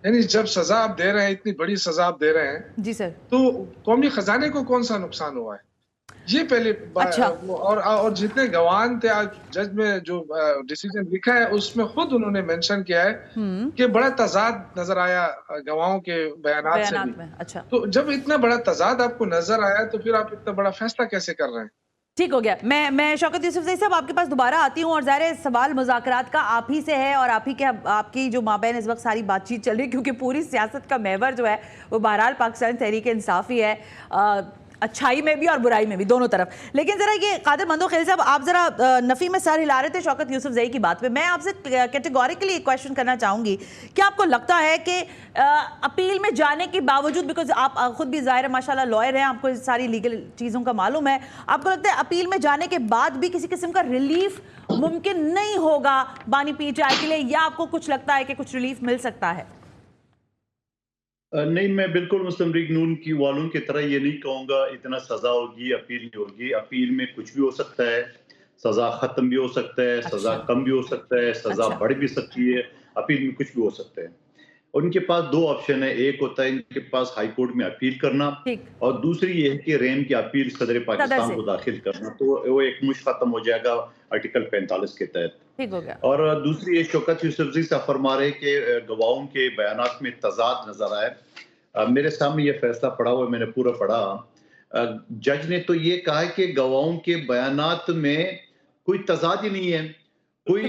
[SPEAKER 4] यानी जब सजा आप दे रहे हैं, इतनी बड़ी सजा आप दे रहे हैं
[SPEAKER 1] जी सर,
[SPEAKER 4] तो कौमी खजाने को कौन सा नुकसान हुआ है? ये पहले
[SPEAKER 1] अच्छा।
[SPEAKER 4] और जितने गवाह थे, आज जज में जो डिसीजन लिखा है उसमें खुद उन्होंने मेंशन किया है कि बड़ा तजाद नजर आया गवाहों के बयानात से भी।
[SPEAKER 1] में। अच्छा,
[SPEAKER 4] तो जब इतना बड़ा तजाद आपको नजर आया तो फिर आप इतना बड़ा फैसला कैसे कर रहे हैं?
[SPEAKER 1] ठीक हो गया। मैं शौकत यूसुफजई साहब आपके पास दोबारा आती हूँ और ज़ाहिर है सवाल मुज़ाकरात का आप ही से है और आप ही के आपकी जो माबैन इस वक्त सारी बातचीत चल रही है, क्योंकि पूरी सियासत का महवर जो है वो बहरहाल पाकिस्तान तहरीक इंसाफ ही है, अच्छाई में भी और बुराई में भी, दोनों तरफ। लेकिन जरा ये कादिर मंदोखेल साहब, आप जरा नफ़ी में सर हिला रहे थे शौकत यूसुफजई की बात पे। मैं आपसे कैटेगोरिकली एक क्वेश्चन करना चाहूंगी, क्या आपको लगता है कि अपील में जाने के बावजूद, बिकॉज आप खुद भी ज़ाहिर है माशाल्लाह लॉयर हैं, आपको सारी लीगल चीज़ों का मालूम है, आपको लगता है अपील में जाने के बाद भी किसी किस्म का रिलीफ मुमकिन नहीं होगा बानी पीटीआई के लिए, या आपको कुछ लगता है कि कुछ रिलीफ मिल सकता है?
[SPEAKER 3] नहीं, मैं बिल्कुल मुस्लिम लीग नून की वालों की तरह ये नहीं कहूँगा इतना सज़ा होगी, अपील नहीं होगी। अपील में कुछ भी हो सकता है, सज़ा ख़त्म भी हो सकता है, सज़ा कम भी हो सकता है, सज़ा बढ़ भी सकती है, अपील में कुछ भी हो सकता है। उनके पास 2 ऑप्शन है, एक होता है इनके पास हाई कोर्ट में अपील करना और दूसरी ये है कि रेम की अपील सदर पाकिस्तान को दाखिल करना, तो वो एक मुश्त खत्म हो जाएगा आर्टिकल 45 के तहत।
[SPEAKER 1] ठीक हो गया।
[SPEAKER 3] और दूसरी ये शौकत यूसुफजई साहब फरमा रहे कि गवाहों के बयानात में तजाद नजर आए। मेरे सामने ये फैसला पड़ा हुआ है, मैंने पूरा पढ़ा। जज ने तो ये कहा है कि गवाहों के बयानात में कोई तजाद ही नहीं है, कोई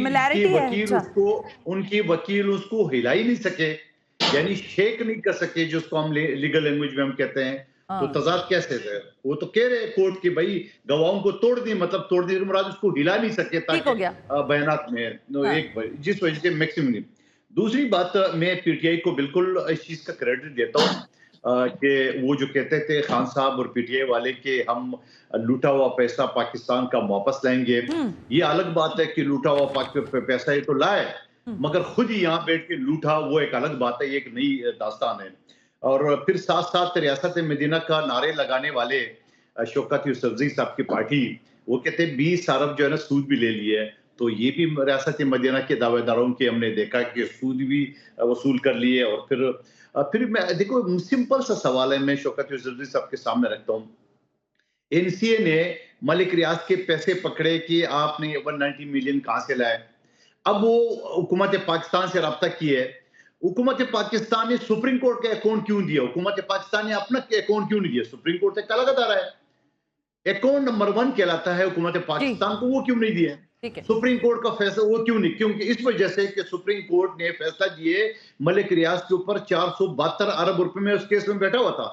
[SPEAKER 3] उनकी वकील उसको हिला ही नहीं सके, यानी शेक नहीं कर सके, जिसको हम लीगल लैंग्वेज में हम कहते हैं। तो तजाद कैसे है? वो तो कह रहे कोर्ट की भाई गवाहों को तोड़ दी, मतलब तोड़ दी मुराद उसको हिला नहीं सके ताकि बयानात में एक जिस वजह से मैक्सिमम। दूसरी बात, मैं पीटीआई को बिल्कुल इस चीज का क्रेडिट देता हूँ कि वो जो कहते थे खान साहब और पीटीआई वाले कि हम लूटा हुआ पैसा पाकिस्तान का वापस लाएंगे। ये अलग बात है कि लूटा हुआ पैसा ये तो लाए, मगर खुद ही यहाँ बैठ के लूटा, वो एक अलग बात है, एक नई दास्तान है। और फिर साथ साथ रियासत मदीना का नारे लगाने वाले शौकत यूसुफजई साहब की पार्टी, वो कहते हैं 20 अरब जो है ना सूद भी ले लिए, तो ये भी रियासत मदीना के दावेदारों के हमने देखा कि सूद भी वसूल कर लिए। और फिर मैं देखो सिंपल सा सवाल है, मैं शौकत यूसुफजई साहब के सामने रखता हूँ। एनसीए ने मलिक रियाज के पैसे पकड़े कि आपने 190 मिलियन कहां से लाए। अब वो हुकूमत पाकिस्तान से रब्ता किए, हुकूमत पाकिस्तान ने सुप्रीम कोर्ट का अकाउंट क्यों दिया? हुकूमत पाकिस्तान ने अपना अकाउंट क्यों नहीं दिया? सुप्रीम कोर्ट से अलग अदारा है, अकाउंट नंबर 1 कहलाता है हुकूमत पाकिस्तान को, वो क्यों नहीं दिए? सुप्रीम कोर्ट का फैसला वो क्यों नहीं? क्योंकि इस वजह से कि सुप्रीम कोर्ट ने फैसला दिए मलिक रियाज के ऊपर 472 अरब रुपए में उस केस में बैठा हुआ था।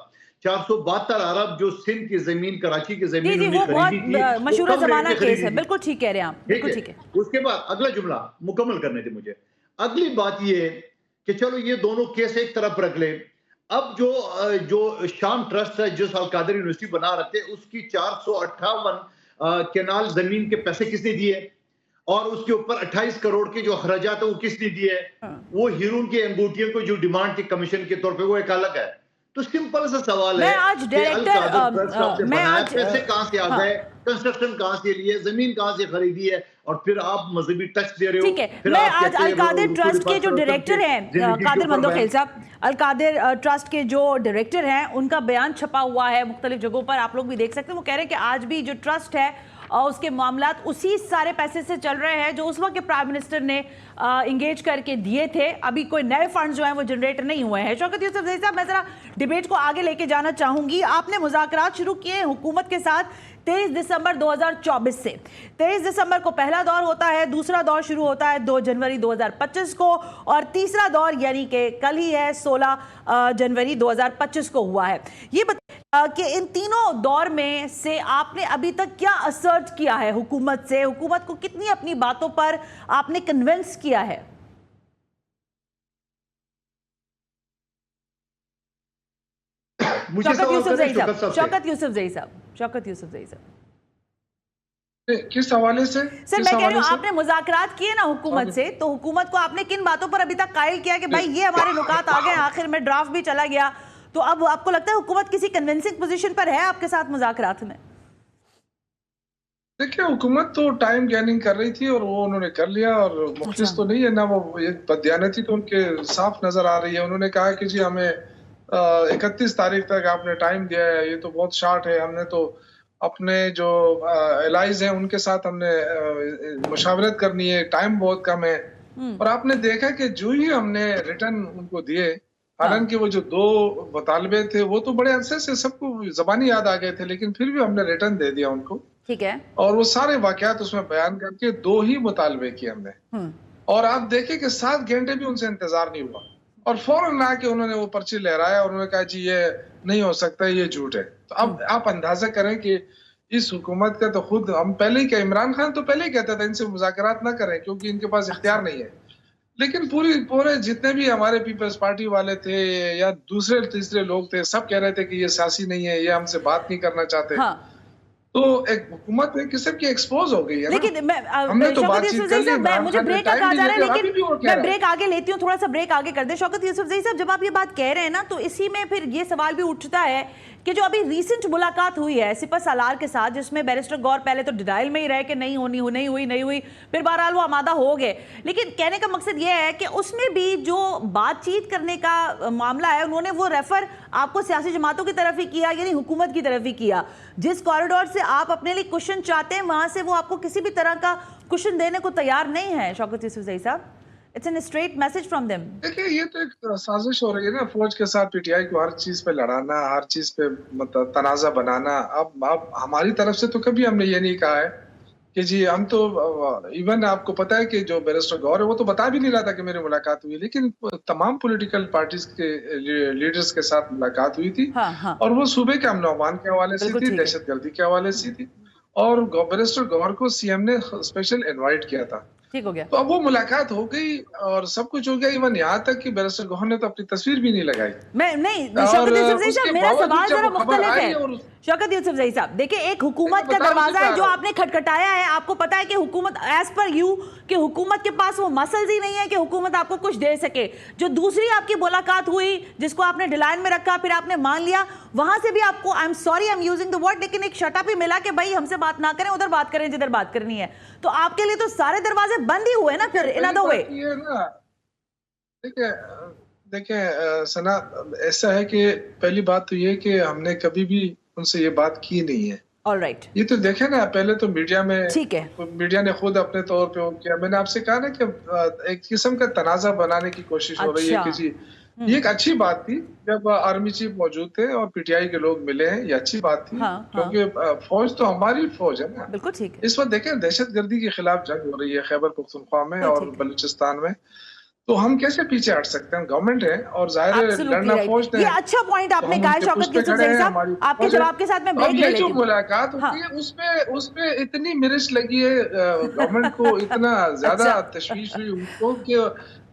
[SPEAKER 3] 472 अरब जो सिंध की जमीन, कराची की जमीन
[SPEAKER 1] वो बहुत मशहूर ज़माना केस है। बिल्कुल ठीक कह रहे हैं आप, बिल्कुल ठीक है।
[SPEAKER 3] उसके बाद अगला जुमला मुकम्मल करने थे मुझे। अगली बात ये कि चलो ये दोनों केस एक तरफ रख ले। अब जो शाम ट्रस्ट है, जिस अलकादर यूनिवर्सिटी बना रहे थे, उसकी 458 केनाल जमीन के पैसे किसने दिए और उसके ऊपर 28 करोड़ के जो अखराजात है वो किसने दिए? वो हीरोन की अंगूठियों को जो डिमांड थी कमीशन के तौर पे, वो एक अलग है। तो सिंपल सा सवाल है, पैसे कहां से आ गए, कंस्ट्रक्शन कहां से लिए, जमीन कहां से खरीदी है, और फिर आप मजहबी टच दे रहे हो।
[SPEAKER 1] ठीक है, मैं आज अलकादिर ट्रस्ट के जो डायरेक्टर हैं कादिर मंदोखेल साहब, अलकादिर ट्रस्ट के जो डायरेक्टर हैं, उनका बयान छपा हुआ है मुख्तलिफ जगहों पर, आप लोग भी देख सकते हैं। वो कह रहे हैं कि आज भी जो ट्रस्ट है उसके मामलात उसी सारे पैसे से चल रहे हैं जो उस वक्त के प्राइम मिनिस्टर ने इंगेज करके दिए थे। अभी कोई नए फंड जो हैं वो जनरेट नहीं हुए हैं। शौकत यूसुफजई साहब, मैं जरा डिबेट को आगे लेके जाना चाहूंगी। आपने मुज़ाकरात शुरू किए हुकूमत के साथ 23 दिसंबर 2024 से। 23 दिसंबर को पहला दौर होता है, दूसरा दौर शुरू होता है 2 जनवरी 2025 को, और तीसरा दौर यानी कि कल ही है 16 जनवरी 2025 को हुआ है। ये कि इन तीनों दौर में से आपने अभी तक क्या असर्ट किया है हुकूमत से? हुकूमत को कितनी अपनी बातों पर आपने कन्विंस किया है? शौकत यूसुफजई साहब।
[SPEAKER 4] किस हवाले से?
[SPEAKER 1] सर मैं कह रही हूँ आपने मुज़ाकरात किए ना हुकूमत से, तो हुकूमत को आपने किन बातों पर अभी तक कायल किया कि भाई ये हमारे नुकात आ गए, आखिर में ड्राफ्ट भी चला गया, तो अब आपको लगता है हुकूमत किसी कन्विंसिंग पोजीशन पर है आपके साथ मुज़ाकरात में?
[SPEAKER 4] देखिए, हुकूमत तो टाइम गेनिंग कर रही थी और वो उन्होंने कर लिया, और मुखलिस तो नहीं है ना, वो ये बददियानती तो उनके साफ नजर आ रही है। उन्होंने कहा कि जी हमें 31 तारीख तक आपने टाइम दिया है, ये तो बहुत शार्ट है, हमने तो अपने जो एलाइज हैं उनके साथ हमने मुशावरत करनी है, टाइम बहुत कम है। और आपने देखा कि जो ही हमने रिटर्न उनको दिए, हालांकि वो जो 2 मुतालबे थे वो तो बड़े अरसे से सबको जबानी याद आ गए थे, लेकिन फिर भी हमने रिटर्न दे दिया उनको।
[SPEAKER 1] ठीक है।
[SPEAKER 4] और वो सारे वाकयात उसमें बयान करके 2 ही मुतालबे किए हमने। और आप देखिए कि 7 घंटे भी उनसे इंतजार नहीं हुआ, और फौरन आके उन्होंने वो पर्ची लहराया और उन्होंने कहा जी ये नहीं हो सकता, ये झूठ है। तो अब आप अंदाजा करें कि इस हुकूमत का तो खुद हम पहले ही, क्या इमरान खान तो पहले ही कहता था इनसे मुज़ाकरात ना करें क्योंकि इनके पास इख्तियार नहीं है, लेकिन पूरे जितने भी हमारे पीपल्स पार्टी वाले थे या दूसरे तीसरे लोग थे, सब कह रहे थे कि ये सियासी नहीं है, ये हमसे बात नहीं करना चाहते। हाँ। तो एक हुकूमत एक किस्म की एक्सपोज हो गई है।
[SPEAKER 1] लेकिन हमने तो बातचीत कर ली, मुझे ब्रेक का कहा जा रहा है, लेकिन मैं ब्रेक आगे लेती हूँ, थोड़ा सा ब्रेक आगे कर दे। शौकत यूसुफजई साहब, जब आप ये बात कह रहे हैं ना, तो इसी में फिर ये सवाल भी उठता है कि जो अभी रीसेंट मुलाकात हुई है सिपा सालार के साथ, जिसमें बैरिस्टर गौर पहले तो डिनाइल में ही रहे कि नहीं हुई, फिर बहरहाल वो आमादा हो गए, लेकिन कहने का मकसद ये है कि उसमें भी जो बातचीत करने का मामला है, उन्होंने वो रेफर आपको सियासी जमातों की तरफ ही किया, यानी हुकूमत की तरफ ही किया। जिस कॉरिडोर से आप अपने लिए क्वेश्चन चाहते हैं, वहां से वो आपको किसी भी तरह का क्वेश्चन देने को तैयार नहीं है। शौकत यूसुफजई साहब, it's an straight message from them.
[SPEAKER 4] देखिए, ये तो एक साजिश हो रही है ना, फौज के साथ पीटीआई को हर चीज पे लड़ाना, हर चीज पे मतलब तनाजा बनाना। अब हमारी तरफ से तो कभी हमने ये नहीं कहा है कि जी हम तो, इवन आपको पता है कि जो बैरिस्टर गौर है वो तो बता भी नहीं रहा था कि मेरी मुलाकात हुई, लेकिन तमाम पॉलिटिकल पार्टीज के लीडर्स के साथ मुलाकात हुई थी। हाँ। और वो सूबे के अमन-ओ-अमान के हवाले से थी, दहशतगर्दी के हवाले से थी, और बैरिस्टर गौर को सीएम ने स्पेशल इनवाइट किया था।
[SPEAKER 1] ठीक हो गया।
[SPEAKER 4] तो अब वो मुलाकात हो गई और सब कुछ हो गया, इवन यहाँ तक कि बैरिस्टर गौहर ने तो अपनी तस्वीर भी नहीं लगाई।
[SPEAKER 1] मैं नहीं, शौकत यूसुफजई साहब, मेरा सवाल जरा मुख्तलिफ है। शौकत यूसुफजई साहब, देखिए, एक हुकूमत का दरवाजा है जो आपने खटखटाया है। आपको पता है कि हुकूमत, एज पर यू, कि हुकूमत के पास वो मसल्स ही नहीं है कि हुकूमत आपको कुछ दे सके। जो दूसरी आपकी मुलाकात हुई, जिसको आपने डिलाइन में रखा, फिर आपने मान लिया, वहां से भी आपको, I am sorry, I am using the word, लेकिन एक शटअप ही मिला कि भाई हमसे बात ना करें, उधर बात करें जिधर बात करनी है। तो आपके लिए तो सारे दरवाजे बंद ही हुए ना फिर, इन अदर वे।
[SPEAKER 4] देखिए सना, ऐसा है कि पहली बात तो ये कि हमने कभी भी उनसे ये बात की नहीं है।
[SPEAKER 1] ऑलराइट।
[SPEAKER 4] ये तो देखे ना, पहले तो मीडिया में,
[SPEAKER 1] ठीक है,
[SPEAKER 4] मीडिया ने खुद अपने तौर पे वो किया। मैंने आपसे कहा ना कि एक किस्म का तनाजा बनाने की कोशिश हो रही है कि जी ये एक अच्छी बात थी जब आर्मी चीफ मौजूद थे और पीटीआई के लोग मिले हैं, ये अच्छी बात थी। क्योंकि फौज तो हमारी फौज है ना।
[SPEAKER 1] बिल्कुल ठीक है।
[SPEAKER 4] इस वक्त देखें, दहशतगर्दी के खिलाफ जंग हो रही है खैबर पख्तूनख्वा में और बलूचिस्तान में, तो हम कैसे पीछे हट सकते हैं? गवर्नमेंट है और जाहिर है लड़ना फौज ने।
[SPEAKER 1] ये अच्छा पॉइंट आपने कहा शौकत यूसुफजई साहब, आपके जवाब के साथ मैं ब्रेक ले लेती हूं।
[SPEAKER 4] जो मुलाकात होती है उसमें इतनी मिर्च लगी है गवर्नमेंट को, इतना ज्यादा तशवीश हुई उनको कि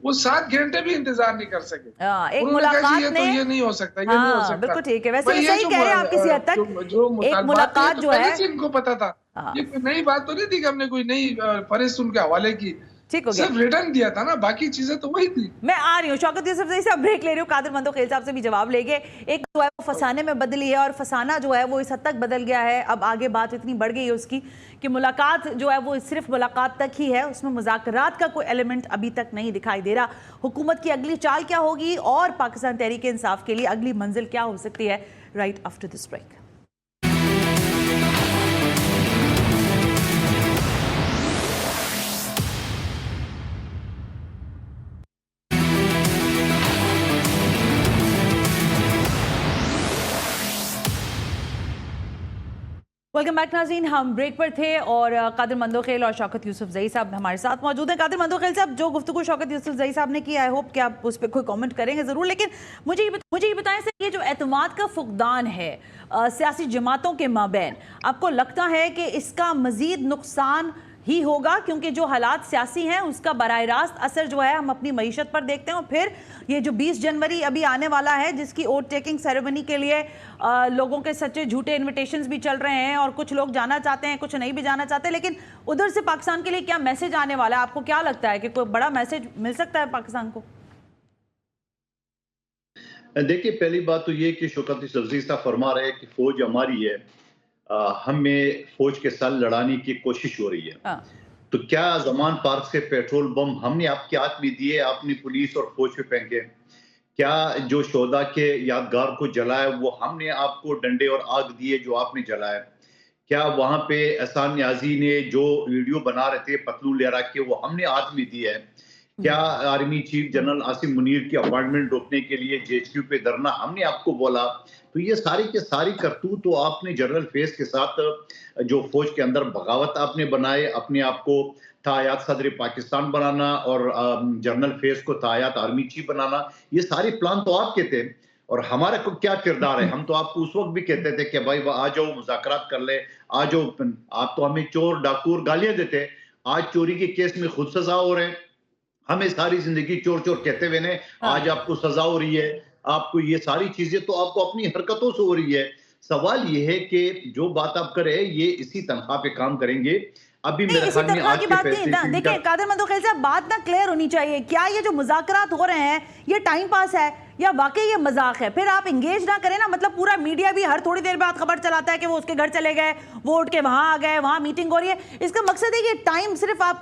[SPEAKER 4] वो 7 घंटे भी इंतजार नहीं कर सके।
[SPEAKER 1] एक मुलाकात
[SPEAKER 4] ये
[SPEAKER 1] ने,
[SPEAKER 4] तो ये नहीं हो सकता, ये नहीं हो सकता।
[SPEAKER 1] बिल्कुल ठीक है। वैसे ये सही कह रहे हैं आप किसी हद तक। एक मुलाकात जो है,
[SPEAKER 4] इनको पता था, ये कोई नई बात तो नहीं थी कि हमने कोई नई फरिश्त उनके हवाले की,
[SPEAKER 1] ठीक हो गया,
[SPEAKER 4] सिर्फ रिटर्न दिया था ना, बाकी चीजें तो वही थी।
[SPEAKER 1] मैं आ रही हूँ शौकत यूसुफजई साहब, ब्रेक ले रही हूँ। कादिर मंदोखेल साहब से भी जवाब लेंगे। एक जो है वो फसाने में बदली है, और फसाना जो है वो इस हद तक बदल गया है, अब आगे बात इतनी बढ़ गई है उसकी कि मुलाकात जो है वो सिर्फ मुलाकात तक ही है, उसमें मुज़ाकरात का कोई एलिमेंट अभी तक नहीं दिखाई दे रहा। हुकूमत की अगली चाल क्या होगी और पाकिस्तान तहरीक इंसाफ के लिए अगली मंजिल क्या हो सकती है, right after this break. Welcome back नाज़रीन, हम ब्रेक पर थे और कादिर मंदोखेल और शौकत यूसुफजई साहब हमारे साथ मौजूद हैं। कादिर मंदोखेल साहब, जो गुफ्तगू शौकत यूसुफजई साहब ने की, आई होप कि आप उस पर कोई कमेंट करेंगे ज़रूर, लेकिन मुझे ये बताएं सर, ये जो एतमाद का फुकदान है सियासी जमातों के माबैन, आपको लगता है कि इसका मज़ीद नुकसान ही होगा, क्योंकि जो हालात सियासी हैं उसका बराह रास्त असर जो है हम अपनी मईशत पर देखते हैं। और फिर ये जो 20 जनवरी अभी आने वाला है, जिसकी वोट टेकिंग सेरेमनी के लिए लोगों के सच्चे झूठे इन्विटेशंस भी चल रहे हैं और कुछ लोग जाना चाहते हैं, कुछ नहीं भी जाना चाहते, लेकिन उधर से पाकिस्तान के लिए क्या मैसेज आने वाला है? आपको क्या लगता है कि कोई बड़ा मैसेज मिल सकता है पाकिस्तान को?
[SPEAKER 3] देखिए, पहली बात तो ये कि शौकत अजीज साहब फरमा रहे हैं कि फौज हमारी है, हमें फौज के साथ लड़ाने की कोशिश हो रही है। तो क्या जमान पार्क से पेट्रोल बम हमने आपके हाथ में दिए, आपने पुलिस और फौज पे फेंके? क्या जो शोदा के यादगार को जलाया वो हमने आपको डंडे और आग दिए जो आपने जलाया? क्या वहां पे एहसान न्याजी ने जो वीडियो बना रहे थे पतलू लहरा के वो हमने हाथ में दिया है? क्या army chief general Asim Munir की अपॉइंटमेंट रोकने के लिए जेएचक्यू पे धरना हमने आपको बोला? तो ये सारी के सारी करतूत तो आपने जनरल फेस के साथ जो फौज के अंदर बगावत आपने बनाए, अपने आप को तायात सदर पाकिस्तान बनाना और जनरल फेस को तायात आर्मी चीफ बनाना, ये सारे प्लान तो आपके थे। और हमारा को क्या किरदार है? हम तो आपको उस वक्त भी कहते थे कि भाई आ जाओ मुज़ाकरात कर ले, आ जाओ। आप तो हमें चोर डाकू गालियां देते। आज चोरी के केस में खुद सजा हो रहे हैं, हमें सारी जिंदगी चोर चोर कहते हुए ने आज आपको सजा हो रही है। आपको ये सारी चीजें तो आपको अपनी हरकतों से हो रही है। सवाल ये है कि जो बात आप करें ये इसी तनख्वाह पे काम करेंगे। अभी मेरे ख्याल में आज
[SPEAKER 1] की बात नहीं ना, देखिए कादिर मंदोखेल साहब, बात ना क्लियर होनी चाहिए। क्या ये जो मुज़ाकरात हो रहे हैं ये टाइम पास है या वाकई ये मजाक है? फिर आप इंगेज ना करें ना, मतलब पूरा मीडिया भी हर थोड़ी देर बाद खबर चलाता है कि वो उसके घर चले गए, वो उठ के वहां आ गए, वहां मीटिंग हो रही है। इसका मकसद है कि टाइम सिर्फ आप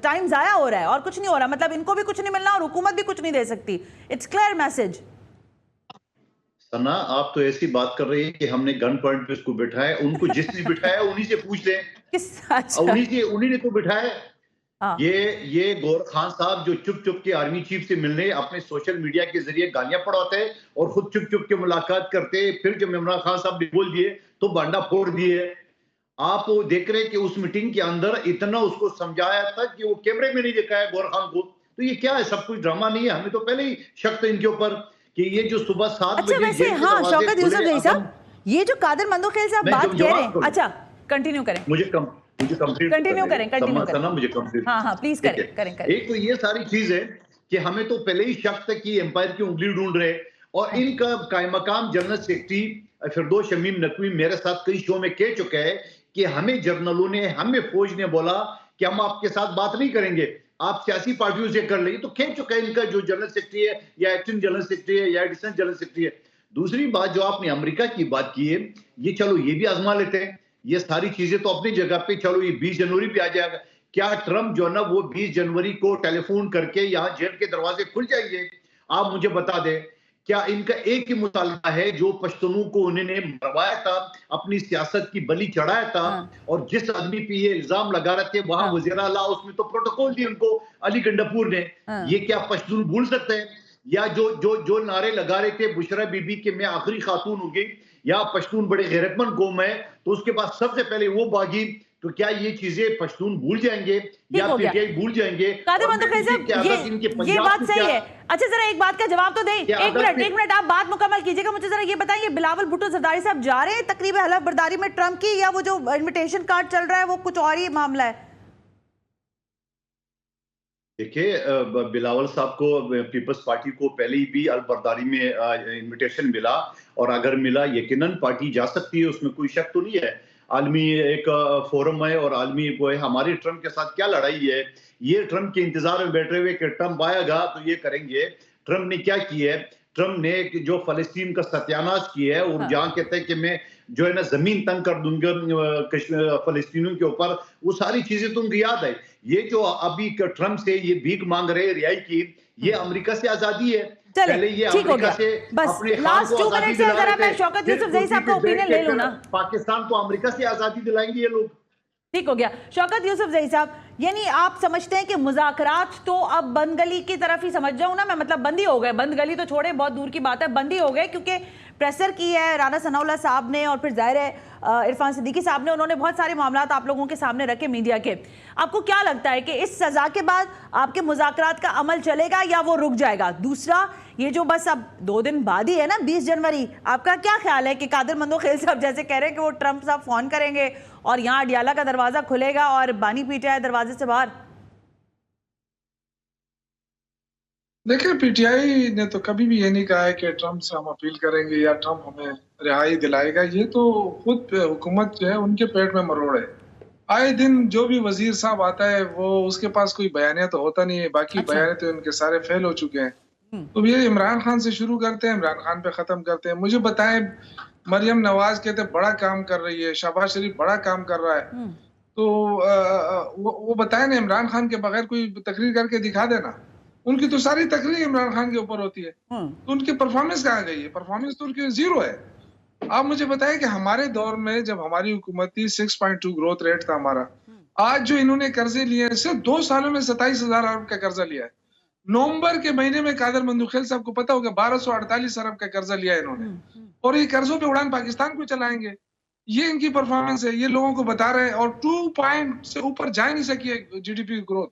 [SPEAKER 1] टाइम जाया हो रहा है और कुछ नहीं हो रहा। मतलब इनको भी कुछ नहीं मिलना और हुकूमत भी कुछ नहीं दे सकती। It's clear message.
[SPEAKER 3] सना, आप तो ऐसी बात कर रही है कि हमने गन पॉइंट पे उसको बिठाया। उनको जिसने बिठाया उन्हीं से पूछ लें, उन्हीं ने तो बिठाया। ये गौर खान साहब जो चुप चुप के आर्मी चीफ से मिलने अपने सोशल मीडिया के जरिए गालियां पढ़ाते और खुद चुप चुप के मुलाकात करते, फिर जब इमरान खान साहब ने बोल दिए तो बांडा फोड़ दिए। आप वो देख रहे कि उस मीटिंग के अंदर इतना उसको समझाया था कि वो कैमरे में नहीं दिखाया गौर खान को। तो ये क्या है? सब कुछ ड्रामा नहीं है? हमें तो पहले ही शक था इनके ऊपर कि ये जो सुबह 7 बजे
[SPEAKER 1] वैसे हाँ शौकत यूसुफ जही साहब, ये जो कादिर मंदोखेल साहब बात कह रहे हैं, अच्छा कंटिन्यू करें, मुझे कंटिन्यू करें,
[SPEAKER 3] मुझे कंप्लीट,
[SPEAKER 1] हाँ प्लीज करें।
[SPEAKER 3] एक तो ये सारी चीज है कि हमें तो पहले ही शक था कि एम्पायर की उंगली ढूंढ रहे और इनका कायमकाम जनरल सेक्रेटरी फिरदौस शमीम नकवी मेरे साथ कई शो में कह चुका है कि हमें जर्नलों ने, हमें फौज ने बोला कि हम आपके साथ बात नहीं करेंगे, आप सियासी पार्टियों से कर लेंगे। तो कह चुका है इनका जो जनरल सेक्रेटरी है या एक्टिंग जनरल सेक्रेटरी है या एडिशनल जनरल सेक्रेटरी है। दूसरी बात जो आपने अमेरिका की बात की है, ये चलो ये भी आजमा लेते हैं। ये सारी चीजें तो अपनी जगह पे, चलो ये 20 जनवरी भी आ जाएगा। क्या ट्रम्प जो है ना वो 20 जनवरी को टेलीफोन करके यहाँ जेल के दरवाजे खुल जाएंगे? आप मुझे बता दें। क्या इनका एक ही मुतालबा है जो पश्तूनों को उन्होंने मरवाया था, अपनी सियासत की बलि चढ़ाया था और जिस आदमी पे ये इल्जाम लगा रहे थे वहां वज़ीर आला, उसमें तो प्रोटोकॉल दिए उनको अली गंडापुर ने। ये क्या पश्तून भूल सकते हैं? या जो नारे लगा रहे थे बुशरा बीबी के मैं आखिरी खातून होगी या पश्तून बड़े गैरतमंद कौम है तो उसके बाद सबसे पहले वो भागी। तो क्या ये चीजें पश्तून भूल जाएंगे या पीटीआई भूल जाएंगे?
[SPEAKER 1] कादिर मंदोखेल साहब ये बात सही है। अच्छा जरा एक बात का जवाब तो दें। एक मिनट आप बात मुकम्मल कीजिएगा। मुझे जरा ये बताइए, बिलावल भुट्टो जरदारी साहब जा रहे हैं तकरीब हलफ बर्दारी में ट्रम्प की, या वो जो इन्विटेशन कार्ड चल रहा है वो कुछ और ही मामला है?
[SPEAKER 3] देखिए, बिलावल साहब को पीपल्स पार्टी को पहले ही भी अलबरदारी में इन्विटेशन मिला और अगर मिला यकीनन पार्टी जा सकती है, उसमें कोई शक तो नहीं है। आलमी एक फोरम है और आलमी वो है। हमारी ट्रम्प के साथ क्या लड़ाई है? ये ट्रम्प के इंतजार में बैठे हुए कि ट्रम्प आएगा तो ये करेंगे। ट्रम्प ने क्या किया है? ट्रम्प ने जो फलस्तीन का सत्यानाश किया है और जहां कहते हैं कि मैं जो है ना जमीन तंग कर दूंगा फलस्तीनियों के ऊपर, वो सारी चीजें तुमको याद है। ये जो अभी ट्रम्प से ये भीख मांग रहे रिहाई की, ये अमेरिका से आजादी है।
[SPEAKER 1] पहले ये ठीक हो गया। बस लास्ट 2 मिनट से जरा मैं शौकत यूसुफ जही साहब का ओपिनियन ले लूं ना।
[SPEAKER 3] पाकिस्तान को अमेरिका से आजादी दिलाएंगे ये लोग।
[SPEAKER 1] ठीक हो गया। शौकत यूसुफ जही साहब, यानी आप समझते हैं कि मुज़ाकरात तो अब बंद गली की तरफ ही समझ जाऊं ना मैं, मतलब बंदी हो गए। बंद गली तो छोड़े, बहुत दूर की बात है, बंदी हो गए, क्योंकि प्रेसर की है राना सनाउल्लाह साहब ने और फिर जाहिर है इरफान सिद्दीकी साहब ने, उन्होंने बहुत सारे मामला आप लोगों के सामने रखे मीडिया के। आपको क्या लगता है कि इस सजा के बाद आपके मुज़ाकरात का अमल चलेगा या वो रुक जाएगा? दूसरा, ये जो बस अब 2 दिन बाद ही है ना, 20 जनवरी, आपका क्या ख्याल है कि कादिर मंदोखेल साहब जैसे कह रहे हैं कि वो ट्रंप साहब फोन करेंगे और यहाँ अडियाला का दरवाजा खुलेगा और बानी पीटीआई दरवाजे से बाहर?
[SPEAKER 4] देखिए, पीटीआई ने तो कभी भी ये नहीं कहा है कि ट्रंप से हम अपील करेंगे या ट्रंप हमें रिहाई दिलाएगा। ये तो खुद हुकूमत जो है उनके पेट में मरोड़ है। आए दिन जो भी वजीर साहब आता है वो उसके पास कोई बयानिया तो होता नहीं है, बाकी
[SPEAKER 1] अच्छा।
[SPEAKER 4] बयानिया तो उनके सारे फेल हो चुके हैं। तो ये इमरान खान से शुरू करते हैं, इमरान खान पे खत्म करते हैं। मुझे बताएं, मरियम नवाज कहते बड़ा काम कर रही है, शहबाज शरीफ बड़ा काम कर रहा है, तो वो बताए ना, इमरान खान के बगैर कोई तकरीर करके दिखा देना। उनकी तो सारी तकरीर इमरान खान के ऊपर होती है, तो उनकी परफॉर्मेंस कहाँ गई है? परफॉर्मेंस तो उनकी जीरो है। आप मुझे बताएं कि हमारे दौर में जब हमारी हुकूमत थी 6.2 ग्रोथ रेट था हमारा, आज जो इन्होंने कर्जे लिए हैं, सिर्फ 2 सालों में 27,000 अरब का कर्जा लिया है। नवंबर के महीने में कादिर मंदोखेल साहब को पता होगा 1248 अरब का कर्जा लिया है इन्होंने, और ये कर्जों पे उड़ान पाकिस्तान को चलाएंगे। ये इनकी परफॉर्मेंस है, ये लोगों को बता रहे हैं। और 2 पॉइंट से ऊपर जा नहीं सकी है जीडीपी ग्रोथ,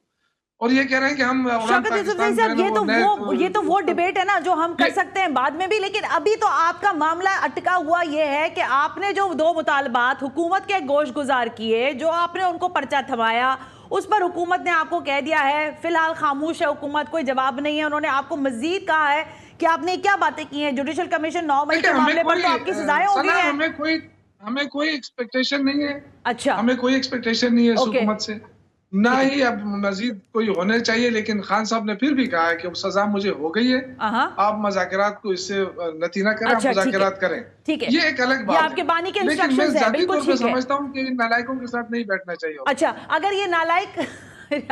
[SPEAKER 4] और ये कह रहे हैं कि हम
[SPEAKER 1] शौकत यूसुफजई साहब, ये तो वो डिबेट है ना जो हम कर सकते हैं बाद में भी, लेकिन अभी तो आपका मामला अटका हुआ ये है कि आपने जो 2 मुतालबात हुकूमत के गोश गुजार किए, जो आपने उनको पर्चा थमाया, उस पर हुकूमत ने आपको कह दिया है फिलहाल खामोश है हुकूमत, कोई जवाब नहीं है। उन्होंने आपको मजीद कहा है कि आपने क्या बातें की हैं। जुडिशल कमीशन 9 मई के मामले पर तो आपकी सजाएं हो गई हैं।
[SPEAKER 4] हमें कोई एक्सपेक्टेशन नहीं है।
[SPEAKER 1] अच्छा,
[SPEAKER 4] हमें कोई एक्सपेक्टेशन नहीं है इस हुकूमत से, ना ही अब मजीद कोई होने चाहिए। लेकिन खान साहब ने फिर भी कहा है कि सजा मुझे हो गई है, आप मुज़ाकरात को इससे नती ना करें,
[SPEAKER 1] अच्छा,
[SPEAKER 4] आप मुज़ाकरात करें।
[SPEAKER 1] ठीक है,
[SPEAKER 4] ये एक अलग बात है,
[SPEAKER 1] आपके बानी के
[SPEAKER 4] लेकिन मैं
[SPEAKER 1] इंस्ट्रक्शंस हैं,
[SPEAKER 4] जाती तौर
[SPEAKER 1] बिल्कुल
[SPEAKER 4] पे
[SPEAKER 1] ठीक है।
[SPEAKER 4] समझता हूँ कि नालायकों के साथ नहीं बैठना चाहिए।
[SPEAKER 1] अच्छा, अगर ये नालायक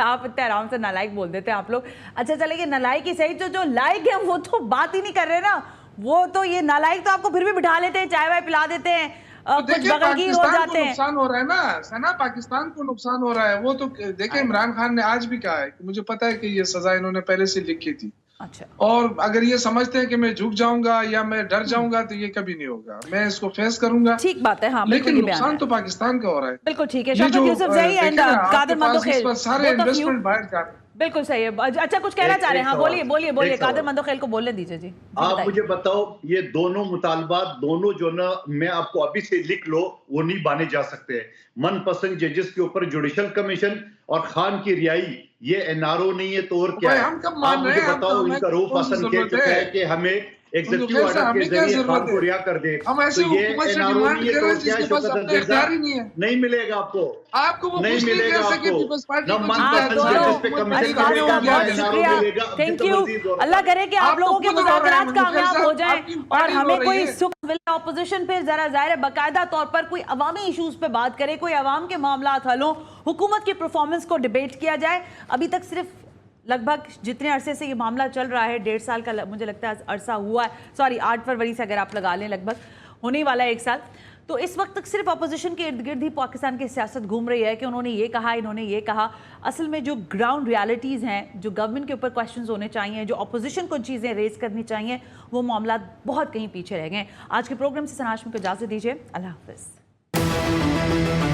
[SPEAKER 1] आप इतने आराम से नालायक बोल देते हैं आप लोग। अच्छा चले, ये नालायक ही सही, तो जो लायक है वो तो बात ही नहीं कर रहे ना, वो तो ये नालायक तो आपको फिर भी बिठा लेते हैं, चाय वाय पिला देते हैं, कुछ बगलगीर हो जाते हैं।
[SPEAKER 4] नुकसान हो रहा है ना सना, पाकिस्तान को नुकसान हो रहा है। वो तो देखिए, इमरान खान ने आज भी कहा है कि मुझे पता है कि ये सजा इन्होंने पहले से लिखी थी।
[SPEAKER 1] अच्छा,
[SPEAKER 4] और अगर ये समझते हैं कि मैं झुक जाऊंगा या मैं डर जाऊंगा तो ये कभी नहीं होगा, मैं इसको फेस करूंगा।
[SPEAKER 1] ठीक बात है, हाँ,
[SPEAKER 4] लेकिन नुकसान तो पाकिस्तान का हो रहा है।
[SPEAKER 1] बिल्कुल ठीक है। शौकत यूसुफजई एंड कादिर मंदोखेल,
[SPEAKER 4] सारे इन्वेस्टमेंट बाहर जा रहे हैं।
[SPEAKER 1] बिल्कुल सही है। अच्छा, कुछ कहना चाह रहे हैं? हाँ, बोलिए कादिर मंदोखेल को बोलने दीजिए जी।
[SPEAKER 3] आप मुझे बताओ, ये दोनों मुतालबात दोनों जो ना मैं आपको अभी से लिख लो, वो नहीं माने जा सकते हैं। मनपसंद जजेस के ऊपर जुडिशल कमीशन और खान की रिहाई, ये एनआरओ नहीं है तो और क्या है?
[SPEAKER 4] हम कब मान रहे हैं?
[SPEAKER 3] बताओ, इनका रूफ हसन कह चुका है कि हमें एग्जीक्यूटिव ऑर्डर के जरिए खान को रिहा कर दे।
[SPEAKER 4] हम ऐसे
[SPEAKER 3] तो ये
[SPEAKER 4] हुकूमत से
[SPEAKER 3] एनआरओ
[SPEAKER 4] डिमांड
[SPEAKER 3] नहीं है
[SPEAKER 4] कर रहे
[SPEAKER 3] तो
[SPEAKER 4] हैं
[SPEAKER 3] क्या है?
[SPEAKER 4] जिसके पास
[SPEAKER 3] शौकत
[SPEAKER 4] अपना इख्तियार ही नहीं है।
[SPEAKER 3] नहीं मिलेगा आपको,
[SPEAKER 4] आपको वो
[SPEAKER 3] नहीं
[SPEAKER 4] कुछ नहीं
[SPEAKER 3] मिलेगा
[SPEAKER 4] कह सके
[SPEAKER 3] आपको।
[SPEAKER 4] पीपल्स पार्टी
[SPEAKER 3] ना
[SPEAKER 4] को।
[SPEAKER 3] मनपसंद जजेस पे कमीशन का
[SPEAKER 1] बहुत शुक्रिया, थैंक यू। अल्लाह करे कि आप लोगों के मुज़ाकरात कामयाब हो जाएं और हमें कोई सुख मिले। ऑपोजिशन फिर जरा जाहिर है बाकायदा तौर पर कोई अवामी इशूज पे बात करे, कोई अवाम के मामला हल हो, हुकूमत की परफॉर्मेंस को डिबेट किया जाए। अभी तक सिर्फ लगभग जितने अरसे से ये मामला चल रहा है, 1.5 साल का मुझे लगता है अरसा हुआ है, सॉरी 8 फरवरी से अगर आप लगा लें, लगभग होने वाला है 1 साल। तो इस वक्त तक सिर्फ अपोजिशन के इर्द गिर्द ही पाकिस्तान की सियासत घूम रही है कि उन्होंने ये कहा, इन्होंने ये कहा। असल में जो ग्राउंड रियलिटीज़ हैं, जो गवर्नमेंट के ऊपर क्वेश्चंस होने चाहिए, जो अपोजिशन को चीज़ें रेज करनी चाहिए, वो मामला बहुत कहीं पीछे रह गए। आज के प्रोग्राम से सना हाशमी को इजाज़त दीजिए। अल्लाह हाफिज़।